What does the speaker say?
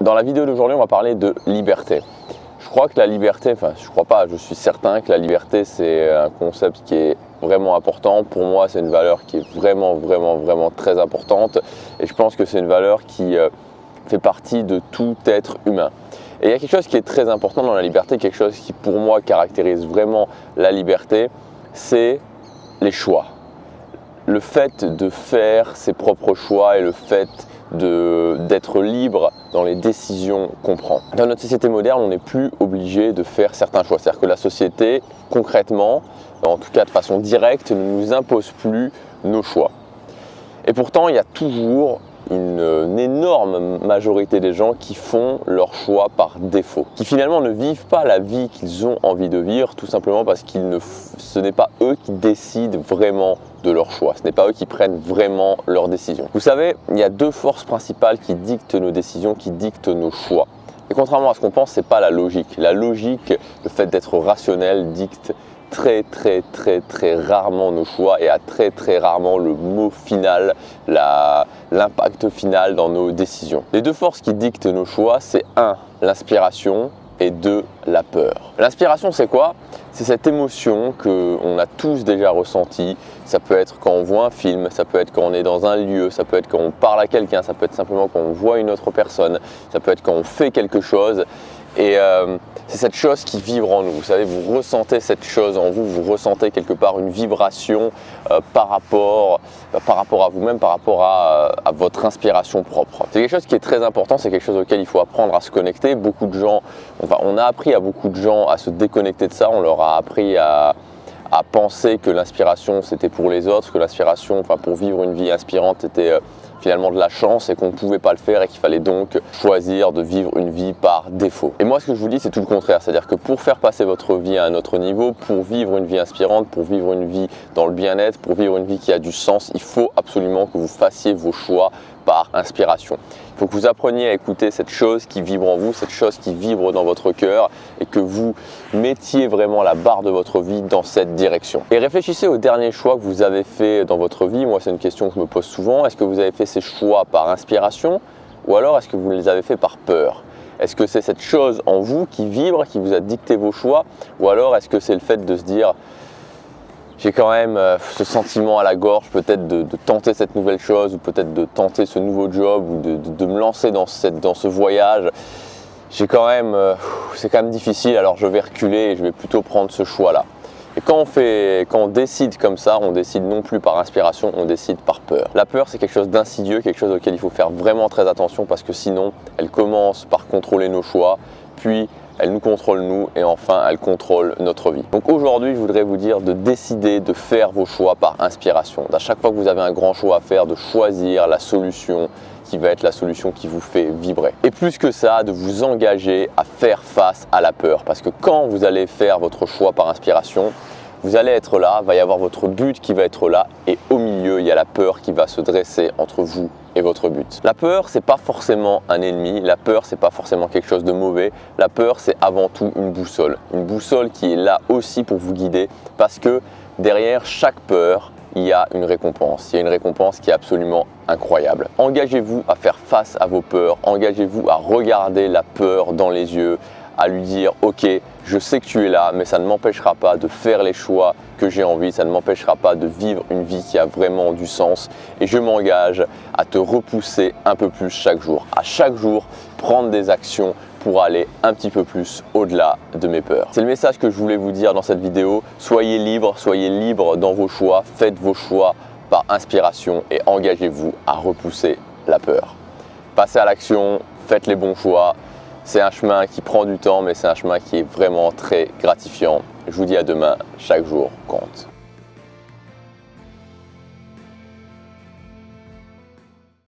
Dans la vidéo d'aujourd'hui, on va parler de liberté. Je crois que la liberté, je suis certain que la liberté, c'est un concept qui est vraiment important. Pour moi, c'est une valeur qui est vraiment très importante. Et je pense que c'est une valeur qui fait partie de tout être humain. Et il y a quelque chose qui est très important dans la liberté, quelque chose qui pour moi caractérise vraiment la liberté, c'est les choix. Le fait de faire ses propres choix et le fait d'être libre dans les décisions qu'on prend. Dans notre société moderne, on n'est plus obligé de faire certains choix. C'est-à-dire que la société, concrètement, en tout cas de façon directe, ne nous impose plus nos choix. Et pourtant, il y a toujours une énorme majorité des gens qui font leur choix par défaut, qui finalement ne vivent pas la vie qu'ils ont envie de vivre, tout simplement parce que ce n'est pas eux qui décident vraiment de leur choix, ce n'est pas eux qui prennent vraiment leurs décisions. Vous savez, il y a deux forces principales qui dictent nos décisions, qui dictent nos choix. Et contrairement à ce qu'on pense, ce n'est pas la logique. La logique, le fait d'être rationnel, dicte très rarement nos choix et a très rarement le mot final, l'impact final dans nos décisions. Les deux forces qui dictent nos choix, c'est 1, l'inspiration et 2, la peur. L'inspiration, c'est quoi? C'est cette émotion qu'on a tous déjà ressentie. Ça peut être quand on voit un film, ça peut être quand on est dans un lieu, ça peut être quand on parle à quelqu'un, ça peut être simplement quand on voit une autre personne, ça peut être quand on fait quelque chose. Et c'est cette chose qui vibre en nous. Vous savez, vous ressentez cette chose en vous, vous ressentez quelque part une vibration par rapport à vous-même, par rapport à votre inspiration propre. C'est quelque chose qui est très important, c'est quelque chose auquel il faut apprendre à se connecter. Beaucoup de gens, on a appris à beaucoup de gens à se déconnecter de ça, on leur a appris à penser que l'inspiration c'était pour les autres, que l'inspiration, pour vivre une vie inspirante, c'était finalement de la chance et qu'on ne pouvait pas le faire et qu'il fallait donc choisir de vivre une vie par défaut. Et moi ce que je vous dis c'est tout le contraire, c'est-à-dire que pour faire passer votre vie à un autre niveau, pour vivre une vie inspirante, pour vivre une vie dans le bien-être, pour vivre une vie qui a du sens, il faut absolument que vous fassiez vos choix par inspiration. Il faut que vous appreniez à écouter cette chose qui vibre en vous, cette chose qui vibre dans votre cœur et que vous mettiez vraiment la barre de votre vie dans cette direction. Et réfléchissez aux derniers choix que vous avez fait dans votre vie. Moi, c'est une question que je me pose souvent. Est-ce que vous avez fait ces choix par inspiration ou alors est-ce que vous les avez fait par peur? Est-ce que c'est cette chose en vous qui vibre, qui vous a dicté vos choix ou alors est-ce que c'est le fait de se dire j'ai quand même ce sentiment à la gorge peut-être de tenter cette nouvelle chose ou peut-être de tenter ce nouveau job ou de me lancer dans ce voyage. C'est quand même difficile, alors je vais reculer et je vais plutôt prendre ce choix-là. Et quand on décide comme ça, on décide non plus par inspiration, on décide par peur. La peur, c'est quelque chose d'insidieux, quelque chose auquel il faut faire vraiment très attention parce que sinon, elle commence par contrôler nos choix, puis elle nous contrôle nous et enfin elle contrôle notre vie. Donc aujourd'hui je voudrais vous dire de décider de faire vos choix par inspiration. À chaque fois que vous avez un grand choix à faire, de choisir la solution qui va être la solution qui vous fait vibrer. Et plus que ça, de vous engager à faire face à la peur. Parce que quand vous allez faire votre choix par inspiration, vous allez être là, va y avoir votre but qui va être là et au milieu, il y a la peur qui va se dresser entre vous et votre but. La peur, c'est pas forcément un ennemi, la peur, c'est pas forcément quelque chose de mauvais. La peur, c'est avant tout une boussole qui est là aussi pour vous guider parce que derrière chaque peur, il y a une récompense. Il y a une récompense qui est absolument incroyable. Engagez-vous à faire face à vos peurs, engagez-vous à regarder la peur dans les yeux, à lui dire ok, je sais que tu es là, mais ça ne m'empêchera pas de faire les choix que j'ai envie, ça ne m'empêchera pas de vivre une vie qui a vraiment du sens et je m'engage à te repousser un peu plus chaque jour. À chaque jour, prendre des actions pour aller un petit peu plus au-delà de mes peurs. C'est le message que je voulais vous dire dans cette vidéo. Soyez libre dans vos choix, faites vos choix par inspiration et engagez-vous à repousser la peur. Passez à l'action, faites les bons choix. C'est un chemin qui prend du temps, mais c'est un chemin qui est vraiment très gratifiant. Je vous dis à demain, chaque jour compte.